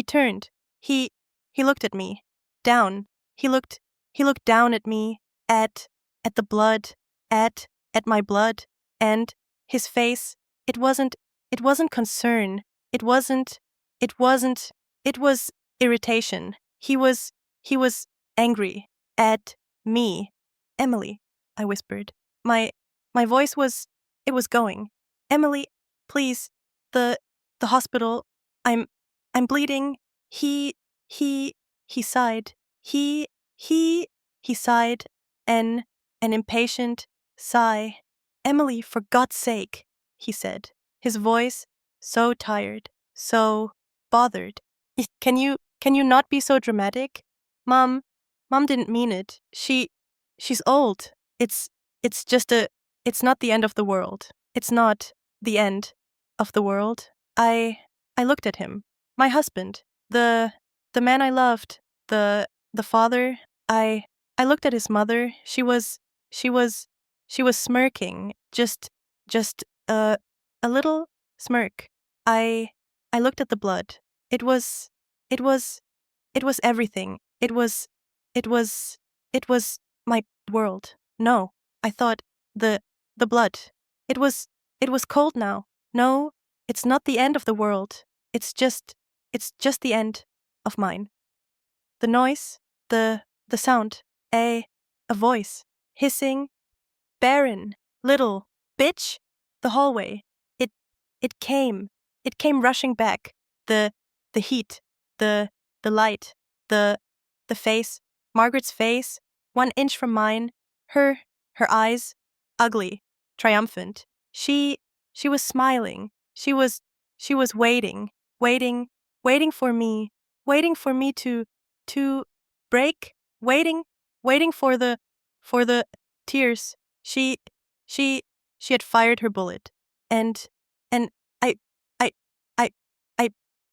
turned. He looked at me. Down. He looked down at me, at the blood, at my blood, and his face, it wasn't concern. It was irritation. He was angry at me. Emily, I whispered. My voice was, it was going. Emily, please, the hospital. I'm bleeding. He sighed. He sighed, an impatient sigh. Emily, for God's sake, he said, his voice so tired, so bothered. Can you not be so dramatic? Mom didn't mean it. She's old. It's not the end of the world. It's not the end of the world. I looked at him. My husband, the man I loved, the father. I looked at his mother. She was smirking, just a little smirk. I looked at the blood. It was everything. It was my world. No, I thought the blood. It was cold now. No, it's not the end of the world. It's just the end of mine. The noise, the sound, a voice, hissing, barren, little, bitch, the hallway. It came rushing back. The heat, the light, the face, Margaret's face, 1 inch from mine, her eyes, ugly, triumphant. She was smiling. She was waiting for me to break, waiting for the tears. She had fired her bullet, and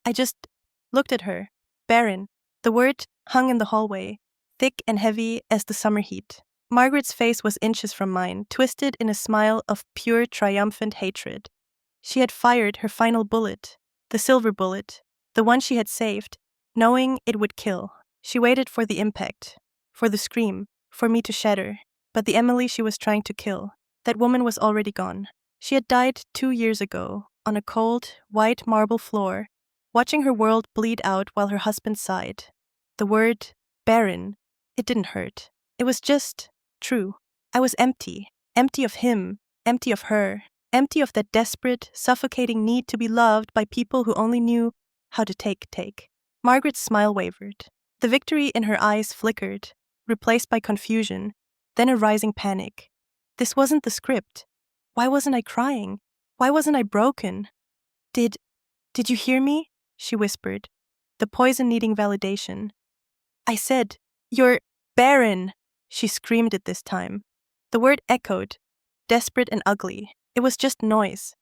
I just looked at her, barren. The word hung in the hallway, thick and heavy as the summer heat. Margaret's face was inches from mine, twisted in a smile of pure triumphant hatred. She had fired her final bullet, the silver bullet, the one she had saved, knowing it would kill. She waited for the impact, for the scream, for me to shatter. But the Emily she was trying to kill, that woman was already gone. She had died 2 years ago, on a cold, white marble floor, watching her world bleed out while her husband sighed. The word barren, it didn't hurt. It was just true. I was empty. Empty of him, empty of her, empty of that desperate, suffocating need to be loved by people who only knew how to take. Margaret's smile wavered. The victory in her eyes flickered, replaced by confusion, then a rising panic. This wasn't the script. Why wasn't I crying? Why wasn't I broken? Did you hear me? She whispered, the poison needing validation. I said, "You're barren," she screamed it this time. The word echoed, desperate and ugly. It was just noise.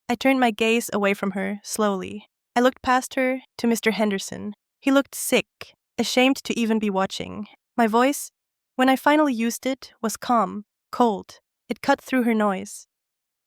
I turned my gaze away from her, slowly. I looked past her to Mr. Henderson. He looked sick, ashamed to even be watching. My voice, when I finally used it, was calm, cold. It cut through her noise.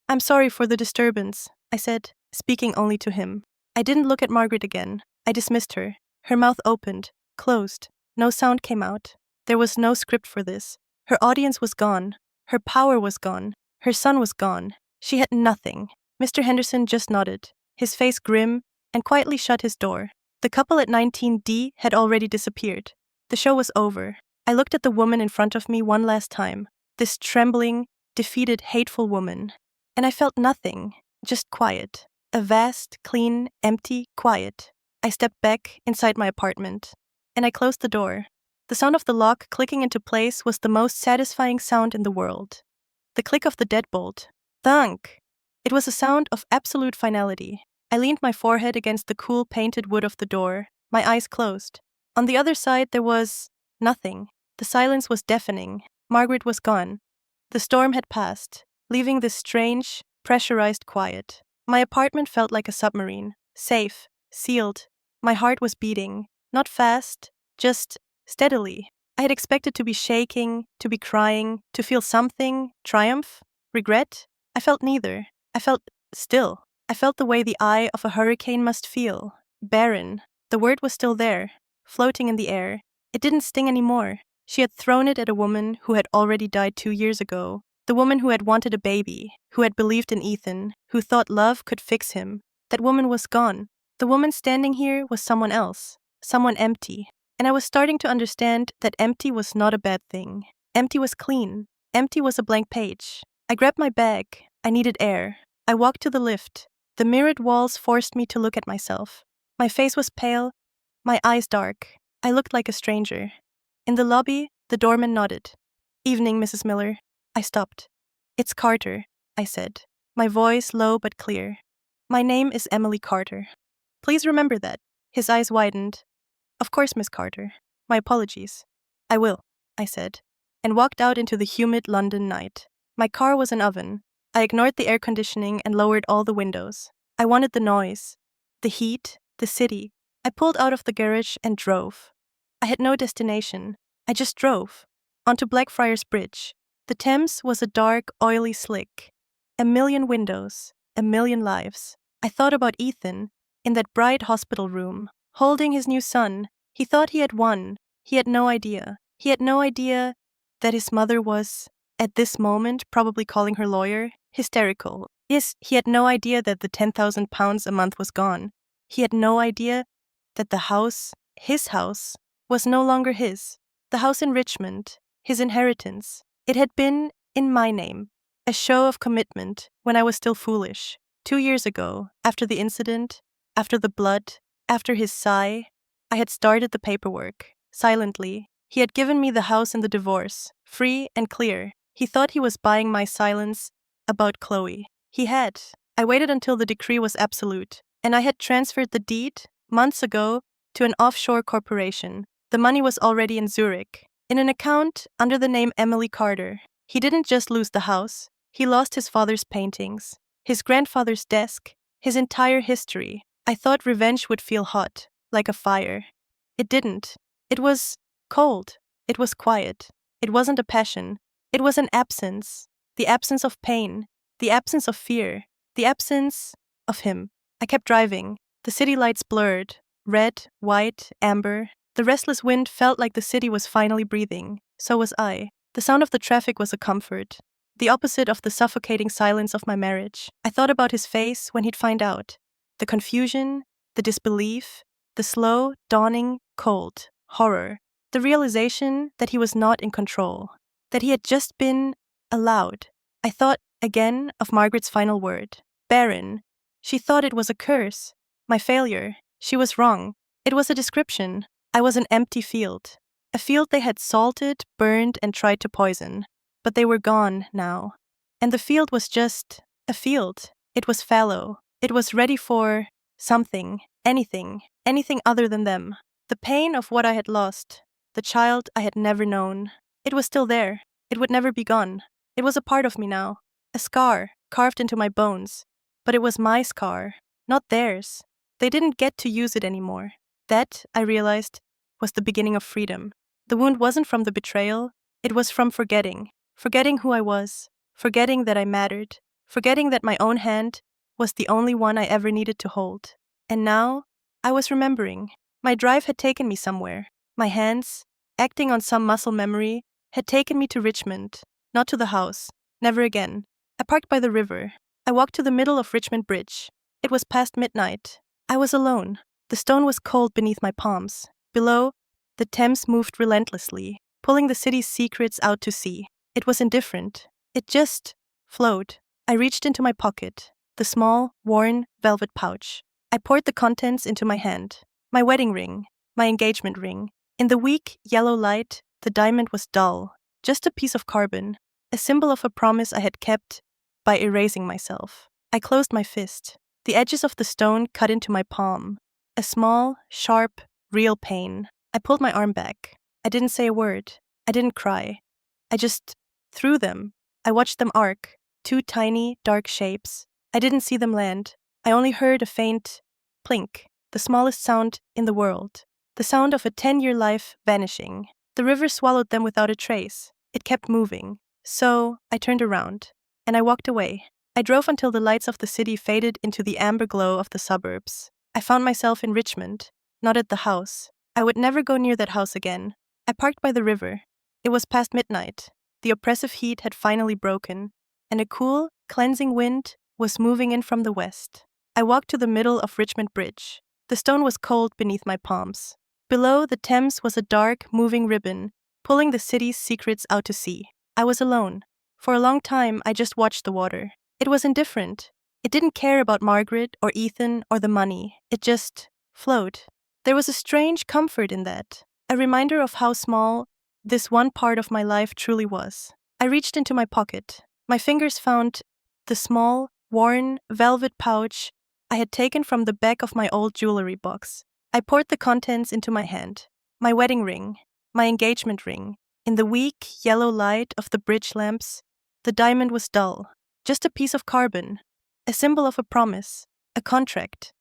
"I'm sorry for the disturbance," I said, speaking only to him. I didn't look at Margaret again. I dismissed her. Her mouth opened, closed. No sound came out. There was no script for this. Her audience was gone. Her power was gone. Her son was gone. She had nothing. Mr. Henderson just nodded, his face grim, and quietly shut his door. The couple at 19D had already disappeared. The show was over. I looked at the woman in front of me one last time. This trembling, defeated, hateful woman. And I felt nothing, just quiet. A vast, clean, empty quiet. I stepped back inside my apartment, and I closed the door. The sound of the lock clicking into place was the most satisfying sound in the world. The click of the deadbolt. Thunk! It was a sound of absolute finality. I leaned my forehead against the cool painted wood of the door, my eyes closed. On the other side there was nothing. The silence was deafening. Margaret was gone. The storm had passed, leaving this strange, pressurized quiet. My apartment felt like a submarine, safe, sealed. My heart was beating, not fast, just steadily. I had expected to be shaking, to be crying, to feel something, triumph, regret. I felt neither. I felt still. I felt the way the eye of a hurricane must feel. Barren. The word was still there, floating in the air. It didn't sting anymore. She had thrown it at a woman who had already died 2 years ago. The woman who had wanted a baby, who had believed in Ethan, who thought love could fix him. That woman was gone. The woman standing here was someone else, someone empty. And I was starting to understand that empty was not a bad thing. Empty was clean. Empty was a blank page. I grabbed my bag. I needed air. I walked to the lift. The mirrored walls forced me to look at myself. My face was pale, my eyes dark. I looked like a stranger. In the lobby, the doorman nodded. "Evening, Mrs. Miller." I stopped. "It's Carter," I said, my voice low but clear. "My name is Emily Carter. Please remember that." His eyes widened. "Of course, Miss Carter. My apologies." "I will," I said, and walked out into the humid London night. My car was an oven. I ignored the air conditioning and lowered all the windows. I wanted the noise, the heat, the city. I pulled out of the garage and drove. I had no destination. I just drove. Onto Blackfriars Bridge. The Thames was a dark, oily slick. A million windows, a million lives. I thought about Ethan, in that bright hospital room, holding his new son. He thought he had won. He had no idea. He had no idea that his mother was, at this moment, probably calling her lawyer, hysterical. Yes, he had no idea that the £10,000 a month was gone. He had no idea that the house, his house, was no longer his. The house in Richmond, his inheritance. It had been in my name. A show of commitment when I was still foolish. 2 years ago, after the incident, after the blood, after his sigh, I had started the paperwork. Silently, he had given me the house and the divorce, free and clear. He thought he was buying my silence about Chloe. He had. I waited until the decree was absolute, and I had transferred the deed, months ago, to an offshore corporation. The money was already in Zurich, in an account under the name Emily Carter. He didn't just lose the house, he lost his father's paintings, his grandfather's desk, his entire history. I thought revenge would feel hot, like a fire. It didn't. It was cold. It was quiet. It wasn't a passion. It was an absence. The absence of pain. The absence of fear. The absence of him. I kept driving. The city lights blurred. Red, white, amber. The restless wind felt like the city was finally breathing. So was I. The sound of the traffic was a comfort. the opposite of the suffocating silence of my marriage. I thought about his face when he'd find out. The confusion, the disbelief, the slow, dawning, cold horror, the realization that he was not in control, that he had just been allowed. I thought again of Margaret's final word. Barren. She thought it was a curse. My failure. She was wrong. It was a description. I was an empty field. A field they had salted, burned, and tried to poison. But they were gone now. And the field was just a field. It was fallow. It was ready for something, anything other than them. The pain of what I had lost, the child I had never known, it was still there. It would never be gone. It was a part of me now, a scar carved into my bones. But it was my scar, not theirs. They didn't get to use it anymore. That, I realized, was the beginning of freedom. The wound wasn't from the betrayal, it was from forgetting who I was, forgetting that I mattered, forgetting that my own hand was the only one I ever needed to hold. And now, I was remembering. My drive had taken me somewhere. My hands, acting on some muscle memory, had taken me to Richmond, not to the house, never again. I parked by the river. I walked to the middle of Richmond Bridge. It was past midnight. I was alone. The stone was cold beneath my palms. Below, the Thames moved relentlessly, pulling the city's secrets out to sea. It was indifferent. It just flowed. I reached into my pocket, the small, worn, velvet pouch. I poured the contents into my hand. My wedding ring, my engagement ring. In the weak, yellow light, the diamond was dull, just a piece of carbon, a symbol of a promise I had kept by erasing myself. I closed my fist. The edges of the stone cut into my palm. A small, sharp, real pain. I pulled my arm back. I didn't say a word. I didn't cry. I just threw them. I watched them arc, two tiny, dark shapes. I didn't see them land. I only heard a faint plink, the smallest sound in the world. The sound of a 10-year life vanishing. The river swallowed them without a trace. It kept moving. So, I turned around, and I walked away. I drove until the lights of the city faded into the amber glow of the suburbs. I found myself in Richmond, not at the house. I would never go near that house again. I parked by the river. It was past midnight. The oppressive heat had finally broken, and a cool, cleansing wind was moving in from the west. I walked to the middle of Richmond Bridge. The stone was cold beneath my palms. Below, the Thames was a dark, moving ribbon, pulling the city's secrets out to sea. I was alone. For a long time, I just watched the water. It was indifferent. It didn't care about Margaret or Ethan or the money. It just flowed. There was a strange comfort in that, a reminder of how small this one part of my life truly was. I reached into my pocket. My fingers found the small, worn, velvet pouch I had taken from the back of my old jewelry box. I poured the contents into my hand. My wedding ring, my engagement ring. In the weak, yellow light of the bridge lamps, the diamond was dull, just a piece of carbon, a symbol of a promise, a contract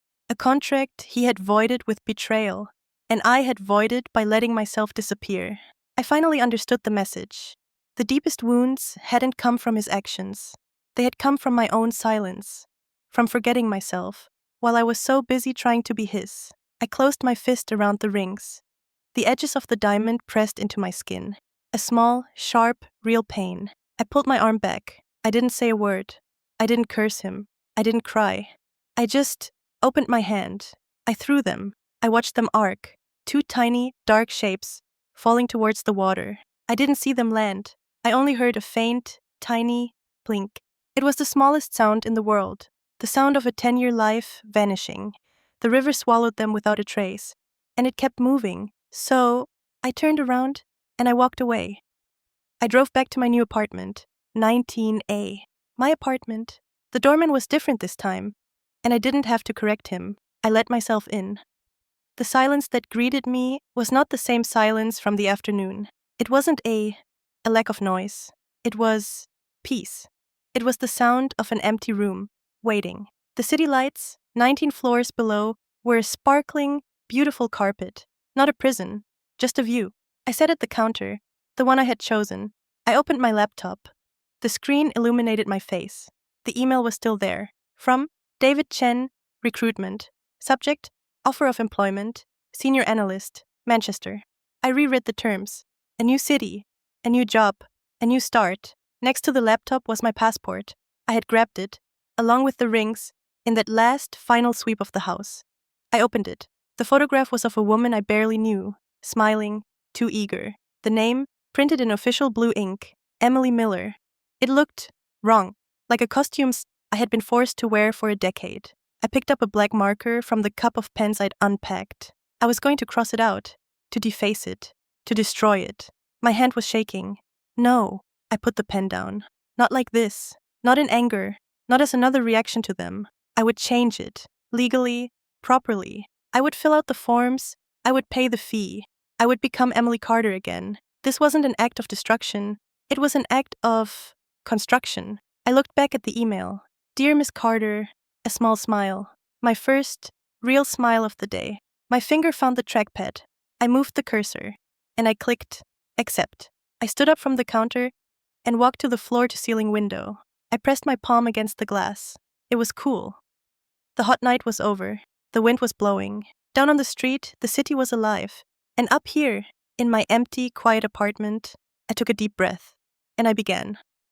he had voided with betrayal, and I had voided by letting myself disappear. I finally understood the message. The deepest wounds hadn't come from his actions. They had come from my own silence, from forgetting myself, while I was so busy trying to be his. I closed my fist around the rings. The edges of the diamond pressed into my skin. A small, sharp, real pain. I pulled my arm back. I didn't say a word. I didn't curse him. I didn't cry. I just opened my hand. I threw them. I watched them arc, two tiny, dark shapes falling towards the water. I didn't see them land. I only heard a faint, tiny blink. It was the smallest sound in the world, the sound of a 10-year life vanishing. The river swallowed them without a trace, and it kept moving. So, I turned around, and I walked away. I drove back to my new apartment, 19A. My apartment. The doorman was different this time, and I didn't have to correct him. I let myself in. The silence that greeted me was not the same silence from the afternoon. It wasn't a lack of noise. It was peace. It was the sound of an empty room, waiting. The city lights, 19 floors below, were a sparkling, beautiful carpet. Not a prison, just a view. I sat at the counter, the one I had chosen. I opened my laptop. The screen illuminated my face. The email was still there. From David Chen, Recruitment. Subject, Offer of Employment, Senior Analyst, Manchester. I reread the terms. A new city, a new job, a new start. Next to the laptop was my passport. I had grabbed it, along with the rings, in that last, final sweep of the house. I opened it. The photograph was of a woman I barely knew, smiling, too eager. The name, printed in official blue ink, Emily Miller. It looked wrong, like a costume I had been forced to wear for a decade. I picked up a black marker from the cup of pens I'd unpacked. I was going to cross it out, to deface it, to destroy it. My hand was shaking. No, I put the pen down. Not like this. Not in anger. Not as another reaction to them. I would change it. Legally, properly. I would fill out the forms. I would pay the fee. I would become Emily Carter again. This wasn't an act of destruction. It was an act of construction. I looked back at the email. Dear Miss Carter, a small smile. My first, real smile of the day. My finger found the trackpad. I moved the cursor. And I clicked, accept. I stood up from the counter and walked to the floor-to-ceiling window. I pressed my palm against the glass. It was cool. The hot night was over. The wind was blowing. Down on the street, the city was alive. And up here, in my empty, quiet apartment, I took a deep breath. And I began.